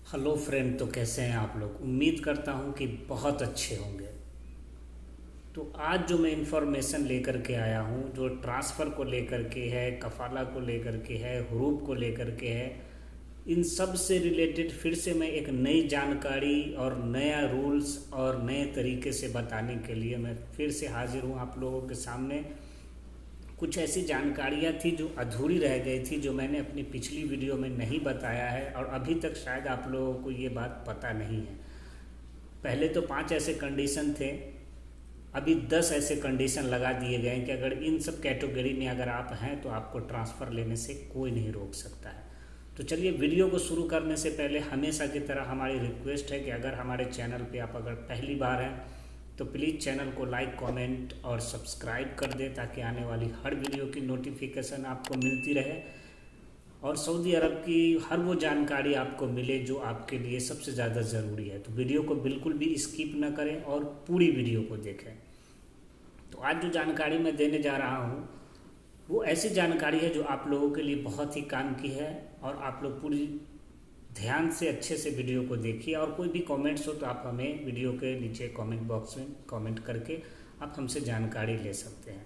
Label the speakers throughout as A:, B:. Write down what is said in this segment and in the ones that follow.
A: Hello friend. तो कैसे हैं आप लोग? उम्मीद करता हूं कि बहुत अच्छे होंगे। तो आज जो मैं इंफॉर्मेशन लेकर के आया हूं, जो ट्रांसफ़र को लेकर के है, कफाला को लेकर के है, हुरूब को लेकर के है, इन सब से रिलेटेड फिर से मैं एक नई जानकारी और नया रूल्स और नए तरीके से बताने के लिए मैं फिर से हाजिर हूं आप लोगों के सामने। कुछ ऐसी जानकारियाँ थी जो अधूरी रह गई थी, जो मैंने अपनी पिछली वीडियो में नहीं बताया है और अभी तक शायद आप लोगों को ये बात पता नहीं है। पहले तो 5 ऐसे कंडीशन थे, अभी 10 ऐसे कंडीशन लगा दिए गए हैं कि अगर इन सब कैटेगरी में अगर आप हैं तो आपको ट्रांसफ़र लेने से कोई नहीं रोक सकता है। तो चलिए, वीडियो को शुरू करने से पहले हमेशा की तरह हमारी रिक्वेस्ट है कि अगर हमारे चैनल पे आप अगर पहली बार हैं तो प्लीज़ चैनल को लाइक, कमेंट और सब्सक्राइब कर दें, ताकि आने वाली हर वीडियो की नोटिफिकेशन आपको मिलती रहे और सऊदी अरब की हर वो जानकारी आपको मिले जो आपके लिए सबसे ज़्यादा ज़रूरी है। तो वीडियो को बिल्कुल भी स्किप ना करें और पूरी वीडियो को देखें। तो आज जो जानकारी मैं देने जा रहा हूँ वो ऐसी जानकारी है जो आप लोगों के लिए बहुत ही काम की है, और आप लोग पूरी ध्यान से अच्छे से वीडियो को देखिए। और कोई भी कमेंट्स हो तो आप हमें वीडियो के नीचे कमेंट बॉक्स में कमेंट करके आप हमसे जानकारी ले सकते हैं।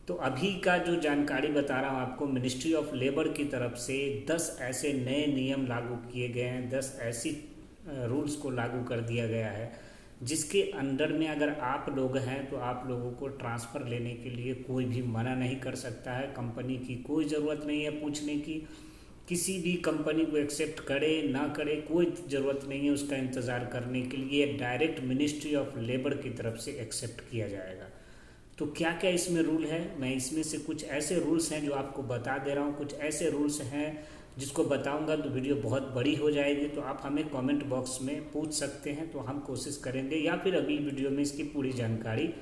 A: तो अभी का जो जानकारी बता रहा हूँ आपको, मिनिस्ट्री ऑफ लेबर की तरफ से 10 ऐसे नए नियम लागू किए गए हैं, 10 ऐसी रूल्स को लागू कर दिया गया है जिसके अंडर में अगर आप लोग हैं तो आप लोगों को ट्रांसफ़र लेने के लिए कोई भी मना नहीं कर सकता है। कंपनी की कोई ज़रूरत नहीं है पूछने की, किसी भी कंपनी को एक्सेप्ट करे ना करे कोई ज़रूरत नहीं है उसका इंतज़ार करने के लिए। डायरेक्ट मिनिस्ट्री ऑफ लेबर की तरफ से एक्सेप्ट किया जाएगा। तो क्या क्या इसमें रूल है, मैं इसमें से कुछ ऐसे रूल्स हैं जो आपको बता दे रहा हूँ। कुछ ऐसे रूल्स हैं जिसको बताऊंगा तो वीडियो बहुत बड़ी हो जाएगी, तो आप हमें कमेंट बॉक्स में पूछ सकते हैं, तो हम कोशिश करेंगे या फिर अगली वीडियो में इसकी पूरी जानकारी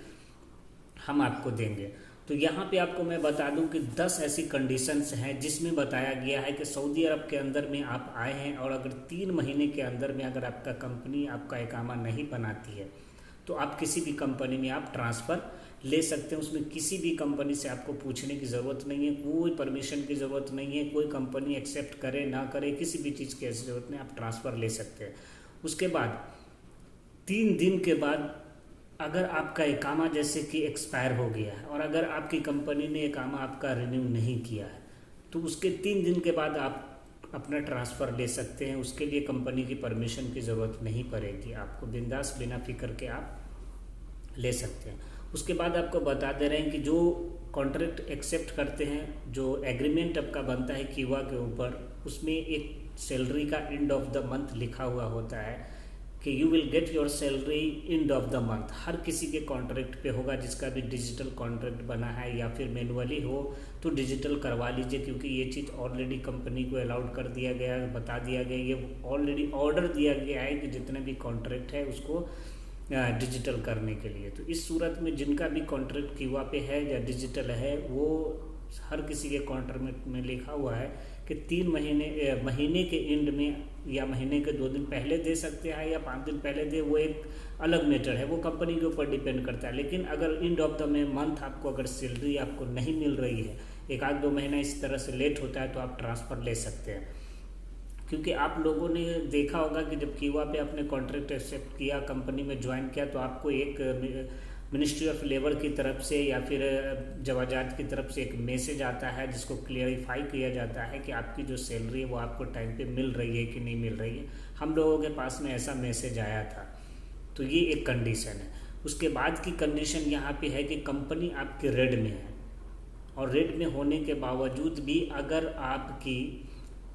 A: हम आपको देंगे। तो यहाँ पे आपको मैं बता दूं कि 10 ऐसी कंडीशंस हैं जिसमें बताया गया है कि सऊदी अरब के अंदर में आप आए हैं और अगर 3 महीने के अंदर में अगर आपका कंपनी आपका इकामा नहीं बनाती है तो आप किसी भी कंपनी में आप ट्रांसफ़र ले सकते हैं। उसमें किसी भी कंपनी से आपको पूछने की ज़रूरत नहीं है, कोई परमिशन की ज़रूरत नहीं है, कोई कंपनी एक्सेप्ट करे ना करे किसी भी चीज़ की ऐसी ज़रूरत नहीं, आप ट्रांसफ़र ले सकते हैं। उसके बाद 3 दिन के बाद अगर आपका इकामा जैसे कि एक्सपायर हो गया है और अगर आपकी कंपनी ने इकामा आपका रिन्यू नहीं किया है तो उसके 3 दिन के बाद आप अपना ट्रांसफ़र ले सकते हैं। उसके लिए कंपनी की परमिशन की ज़रूरत नहीं पड़ेगी, आपको बिंदास बिना फिक्र के आप ले सकते हैं। उसके बाद आपको बता दे रहे हैं कि जो कॉन्ट्रैक्ट एक्सेप्ट करते हैं, जो एग्रीमेंट आपका बनता है कीवा के ऊपर, उसमें एक सैलरी का एंड ऑफ द मंथ लिखा हुआ होता है कि you will get your salary end of the month. हर किसी के कॉन्ट्रैक्ट पे होगा, जिसका भी डिजिटल कॉन्ट्रैक्ट बना है या फिर मैनुअली हो तो डिजिटल करवा लीजिए, क्योंकि ये चीज़ ऑलरेडी कंपनी को अलाउड कर दिया गया है, बता दिया गया, ये ऑलरेडी ऑर्डर दिया गया है कि जितने भी कॉन्ट्रैक्ट है उसको डिजिटल करने के लिए। तो इस सूरत में जिनका भी कॉन्ट्रैक्ट कीवा पे है या डिजिटल है, वो हर किसी के कॉन्ट्रैक्ट में लिखा हुआ है कि 3 महीने के एंड में या महीने के 2 दिन पहले दे सकते हैं या 5 दिन पहले दे, वो एक अलग मैटर है, वो कंपनी के ऊपर डिपेंड करता है। लेकिन अगर एंड ऑफ द मंथ आपको अगर सैलरी आपको नहीं मिल रही है, 1-2 महीना इस तरह से लेट होता है, तो आप ट्रांसफ़र ले सकते हैं। क्योंकि आप लोगों ने देखा होगा कि जब कीवा पे आपने कॉन्ट्रैक्ट एक्सेप्ट किया, कंपनी में ज्वाइन किया, तो आपको एक मिनिस्ट्री ऑफ लेबर की तरफ से या फिर जवाजात की तरफ से एक मैसेज आता है जिसको क्लियरिफाई किया जाता है कि आपकी जो सैलरी है वो आपको टाइम पे मिल रही है कि नहीं मिल रही है। हम लोगों के पास में ऐसा मैसेज आया था। तो ये एक कंडीशन है। उसके बाद की कंडीशन यहाँ पे है कि कंपनी आपके रेड में है, और रेड में होने के बावजूद भी अगर आपकी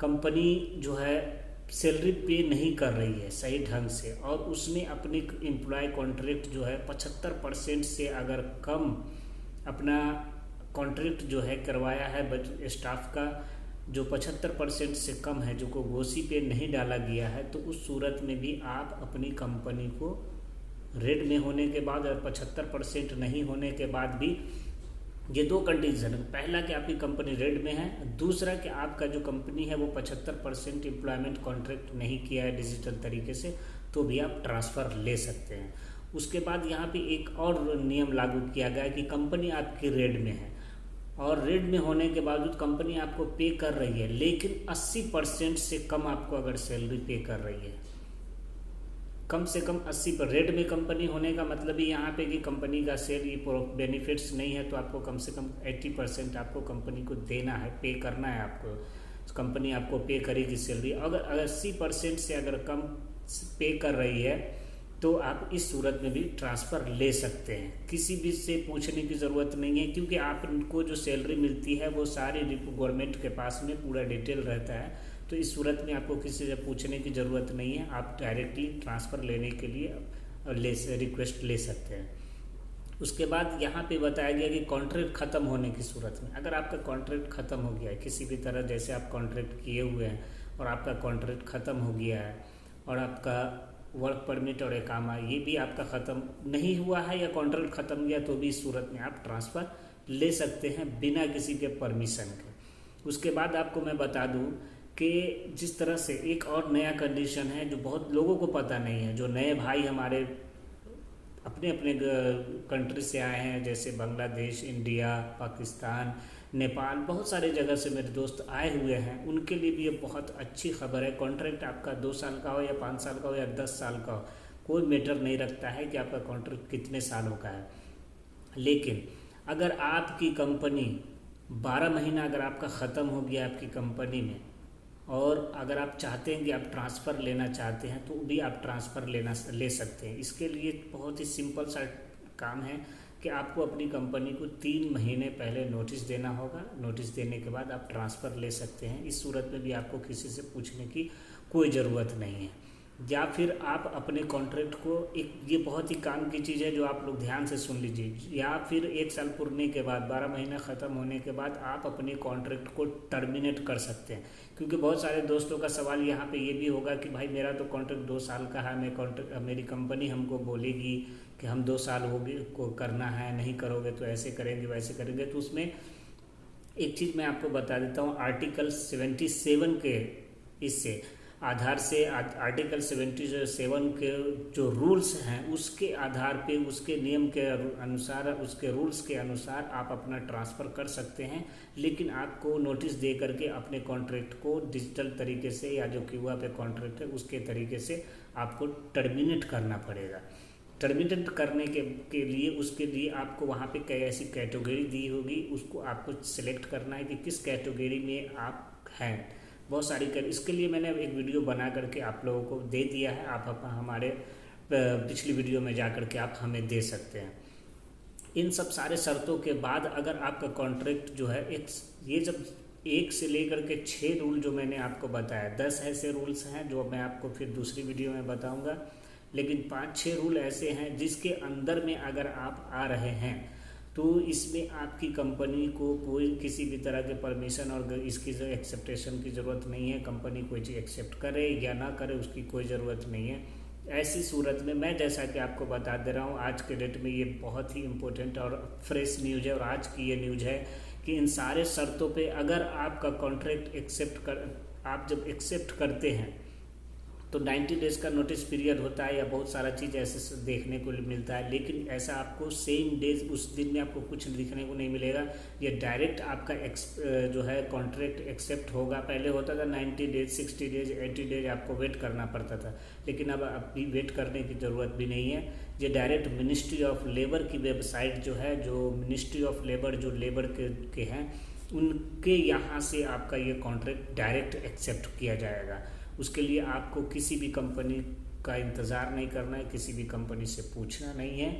A: कंपनी जो है सैलरी पे नहीं कर रही है सही ढंग से और उसने अपनी एम्प्लॉय कॉन्ट्रैक्ट जो है 75% से अगर कम अपना कॉन्ट्रैक्ट जो है करवाया है, स्टाफ का जो 75% से कम है, जो को गोसी पे नहीं डाला गया है, तो उस सूरत में भी आप अपनी कंपनी को रेड में होने के बाद और 75% नहीं होने के बाद भी, ये 2 कंडीशन है। पहला कि आपकी कंपनी रेड में है, दूसरा कि आपका जो कंपनी है वो 75% एम्प्लॉयमेंट कॉन्ट्रैक्ट नहीं किया है डिजिटल तरीके से, तो भी आप ट्रांसफ़र ले सकते हैं। उसके बाद यहाँ पे एक और नियम लागू किया गया है कि कंपनी आपकी रेड में है और रेड में होने के बावजूद कंपनी आपको पे कर रही है, लेकिन 80% से कम आपको अगर सैलरी पे कर रही है, कम से कम 80 पर रेड में कंपनी होने का मतलब ही यहाँ पे कि कंपनी का शेयर ये बेनिफिट्स नहीं है, तो आपको कम से कम 80% आपको कंपनी को देना है, पे करना है आपको, कंपनी आपको पे करेगी सैलरी। अगर 80% से अगर कम पे कर रही है तो आप इस सूरत में भी ट्रांसफ़र ले सकते हैं, किसी भी से पूछने की ज़रूरत नहीं है, क्योंकि आपको जो सैलरी मिलती है वो सारी गवर्नमेंट के पास में पूरा डिटेल रहता है। तो इस सूरत में आपको किसी से पूछने की ज़रूरत नहीं है, आप डायरेक्टली ट्रांसफ़र लेने के लिए रिक्वेस्ट ले सकते हैं। उसके बाद यहाँ पे बताया गया कि कॉन्ट्रैक्ट ख़त्म होने की सूरत में, अगर आपका कॉन्ट्रैक्ट ख़त्म हो गया है किसी भी तरह, जैसे आप कॉन्ट्रैक्ट किए हुए हैं और आपका कॉन्ट्रैक्ट ख़त्म हो गया है और आपका वर्क परमिट और इकामा ये भी आपका ख़त्म नहीं हुआ है या कॉन्ट्रैक्ट ख़त्म गया, तो भी इस सूरत में आप ट्रांसफ़र ले सकते हैं बिना किसी के परमिशन के। उसके बाद आपको मैं बता दूं कि जिस तरह से एक और नया कंडीशन है जो बहुत लोगों को पता नहीं है, जो नए भाई हमारे अपने अपने कंट्री से आए हैं, जैसे बांग्लादेश, इंडिया, पाकिस्तान, नेपाल, बहुत सारे जगह से मेरे दोस्त आए हुए हैं, उनके लिए भी ये बहुत अच्छी खबर है। कॉन्ट्रैक्ट आपका 2 साल का हो या 5 साल का हो या 10 साल का हो, कोई मैटर नहीं रखता है कि आपका कॉन्ट्रैक्ट कितने सालों का है। लेकिन अगर आपकी कंपनी 12 महीना अगर आपका ख़त्म हो गया आपकी कंपनी में, और अगर आप चाहते हैं कि आप ट्रांसफ़र लेना चाहते हैं, तो भी आप ट्रांसफ़र ले सकते हैं। इसके लिए बहुत ही सिंपल सा काम है कि आपको अपनी कंपनी को 3 महीने पहले नोटिस देना होगा। नोटिस देने के बाद आप ट्रांसफ़र ले सकते हैं। इस सूरत में भी आपको किसी से पूछने की कोई ज़रूरत नहीं है। या फिर आप अपने कॉन्ट्रैक्ट को ये बहुत ही काम की चीज़ है जो आप लोग ध्यान से सुन लीजिए, या फिर 1 साल पूरने के बाद 12 महीना ख़त्म होने के बाद आप अपने कॉन्ट्रैक्ट को टर्मिनेट कर सकते हैं। क्योंकि बहुत सारे दोस्तों का सवाल यहाँ पे ये भी होगा कि भाई मेरा तो कॉन्ट्रैक्ट 2 साल का है, मेरी कंपनी हमको बोलेगी कि हम 2 साल हो गए को करना है, नहीं करोगे तो ऐसे करेंगे वैसे करेंगे। तो उसमें एक चीज़ मैं आपको बता देता हूँ, आर्टिकल 77 के इससे आधार से आर्टिकल 77 के जो रूल्स हैं उसके आधार पे, उसके नियम के अनुसार, उसके रूल्स के अनुसार आप अपना ट्रांसफ़र कर सकते हैं। लेकिन आपको नोटिस दे करके अपने कॉन्ट्रैक्ट को डिजिटल तरीके से या जो क्यूआ पे कॉन्ट्रैक्ट है उसके तरीके से आपको टर्मिनेट करना पड़ेगा। टर्मिनेट करने के लिए उसके लिए आपको वहाँ पे कई ऐसी कैटेगरी दी होगी, उसको आपको सिलेक्ट करना है कि किस कैटेगरी में आप हैं। बहुत सारी इसके लिए मैंने एक वीडियो बना करके आप लोगों को दे दिया है, आप हमारे पिछली वीडियो में जा करके आप हमें दे सकते हैं। इन सब सारे शर्तों के बाद अगर आपका कॉन्ट्रैक्ट जो है ये जब 1 से लेकर के 6 रूल जो मैंने आपको बताया, 10 ऐसे रूल्स हैं जो मैं आपको फिर दूसरी वीडियो में बताऊंगा, लेकिन 5-6 रूल ऐसे हैं जिसके अंदर में अगर आप आ रहे हैं तो इसमें आपकी कंपनी को कोई किसी भी तरह के परमिशन और इसकी जो एक्सेप्टेशन की ज़रूरत नहीं है। कंपनी कोई चीज़ एक्सेप्ट करे या ना करे उसकी कोई ज़रूरत नहीं है। ऐसी सूरत में मैं जैसा कि आपको बता दे रहा हूँ, आज के डेट में ये बहुत ही इम्पोर्टेंट और फ्रेश न्यूज़ है, और आज की ये न्यूज़ है कि इन सारे शर्तों पे अगर आपका कॉन्ट्रैक्ट आप जब एक्सेप्ट करते हैं तो 90 डेज का नोटिस पीरियड होता है या बहुत सारा चीज़ ऐसे देखने को मिलता है। लेकिन ऐसा आपको सेम डेज उस दिन में आपको कुछ दिखने को नहीं मिलेगा। ये डायरेक्ट आपका जो है कॉन्ट्रैक्ट एक्सेप्ट होगा। पहले होता था 90 डेज, 60 डेज, 80 डेज आपको वेट करना पड़ता था, लेकिन अब अभी वेट करने की ज़रूरत भी नहीं है। ये डायरेक्ट मिनिस्ट्री ऑफ लेबर की वेबसाइट जो है, जो मिनिस्ट्री ऑफ लेबर जो लेबर के हैं उनके यहाँ से आपका ये कॉन्ट्रैक्ट डायरेक्ट एक्सेप्ट किया जाएगा। उसके लिए आपको किसी भी कंपनी का इंतज़ार नहीं करना है, किसी भी कंपनी से पूछना नहीं है,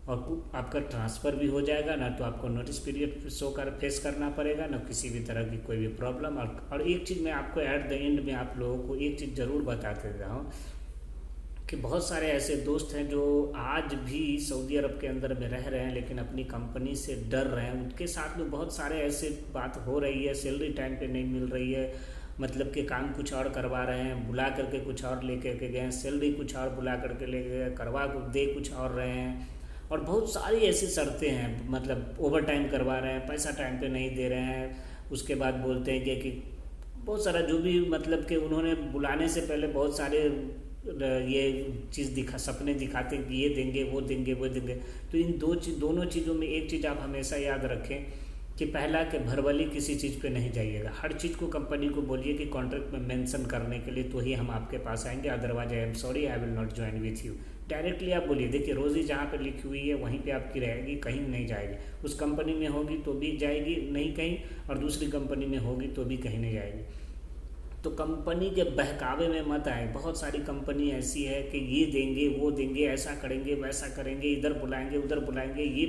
A: और आपका ट्रांसफ़र भी हो जाएगा। ना तो आपको नोटिस पीरियड फेस करना पड़ेगा, ना किसी भी तरह की कोई भी प्रॉब्लम। और एक चीज़ मैं आपको एट द एंड में आप लोगों को एक चीज़ ज़रूर बताते रहा हूँ कि बहुत सारे ऐसे दोस्त हैं जो आज भी सऊदी अरब के अंदर में रह रहे हैं लेकिन अपनी कंपनी से डर रहे हैं। उनके साथ में बहुत सारे ऐसे बात हो रही है, सैलरी टाइम पे नहीं मिल रही है, मतलब कि काम कुछ और करवा रहे हैं, बुला करके कुछ और ले करके गए, सैलरी कुछ और बुला करके ले गए, करवा दे कुछ और रहे हैं, और बहुत सारी ऐसी शर्तें हैं, मतलब ओवर टाइम करवा रहे हैं, पैसा टाइम पे नहीं दे रहे हैं। उसके बाद बोलते हैं कि बहुत सारा जो भी, मतलब कि उन्होंने बुलाने से पहले बहुत सारे ये चीज़ सपने दिखाते हैं कि ये देंगे वो देंगे वो देंगे। तो इन दोनों चीज़ों में एक चीज़ आप हमेशा याद रखें कि पहला कि भरवली किसी चीज़ पे नहीं जाइएगा। हर चीज़ को कंपनी को बोलिए कि कॉन्ट्रैक्ट में मेंशन करने के लिए तो ही हम आपके पास आएंगे, otherwise I am sorry I will not join with you. Directly आप बोलिए, देखिए रोज़ी जहाँ पे लिखी हुई है वहीं पे आपकी रहेगी, कहीं नहीं जाएगी। उस कंपनी में होगी तो भी जाएगी नहीं कहीं, और दूसरी कंपनी में होगी तो भी कहीं नहीं जाएगी। तो कंपनी के बहकावे में मत आए। बहुत सारी कंपनी ऐसी है कि ये देंगे वो देंगे, ऐसा करेंगे वैसा करेंगे, इधर बुलाएंगे उधर बुलाएंगे, ये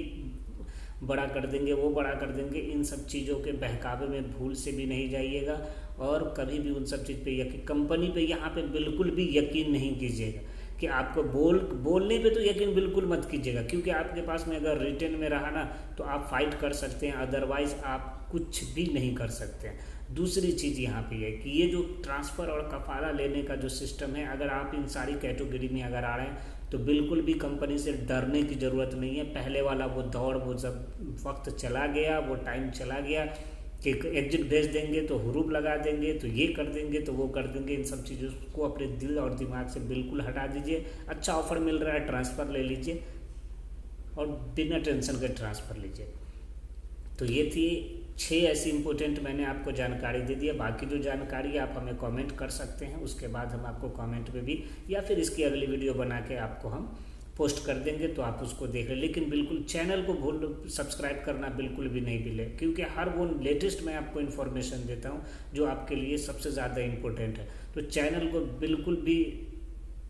A: बड़ा कर देंगे वो बड़ा कर देंगे। इन सब चीज़ों के बहकावे में भूल से भी नहीं जाइएगा, और कभी भी उन सब चीज़ पे यकीन, कंपनी पे यहाँ पे बिल्कुल भी यकीन नहीं कीजिएगा कि आपको बोलने पे तो यकीन बिल्कुल मत कीजिएगा, क्योंकि आपके पास में अगर रिटर्न में रहा ना तो आप फाइट कर सकते हैं, अदरवाइज आप कुछ भी नहीं कर सकते हैं। दूसरी चीज़ यहाँ पे है कि ये जो ट्रांसफ़र और कफाला लेने का जो सिस्टम है, अगर आप इन सारी कैटेगरी में अगर आ रहे हैं तो बिल्कुल भी कंपनी से डरने की ज़रूरत नहीं है। पहले वाला वो दौड़, वो जब वक्त चला गया, वो टाइम चला गया कि एग्जिट भेज देंगे तो हुरूप लगा देंगे, तो ये कर देंगे तो वो कर देंगे। इन सब चीज़ों को अपने दिल और दिमाग से बिल्कुल हटा दीजिए। अच्छा ऑफर मिल रहा है, ट्रांसफ़र ले लीजिए और बिना टेंशन के ट्रांसफ़र लीजिए। तो ये थी 6 ऐसी इम्पोर्टेंट मैंने आपको जानकारी दे दी है। बाकी जो जानकारी आप हमें कमेंट कर सकते हैं, उसके बाद हम आपको कमेंट पे भी या फिर इसकी अगली वीडियो बना के आपको हम पोस्ट कर देंगे, तो आप उसको देख लें। लेकिन बिल्कुल चैनल को सब्सक्राइब करना बिल्कुल भी नहीं भूलें, क्योंकि हर वो लेटेस्ट मैं आपको इन्फॉर्मेशन देता हूँ जो आपके लिए सबसे ज़्यादा इम्पोर्टेंट है। तो चैनल को बिल्कुल भी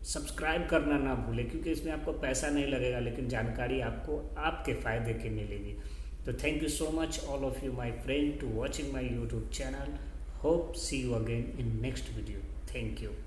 A: सब्सक्राइब करना ना भूलें, क्योंकि इसमें आपको पैसा नहीं लगेगा, लेकिन जानकारी आपको आपके फ़ायदे की मिलेगी। So thank you so much all of you my friend to watching my YouTube channel. Hope see you again in next video. Thank you.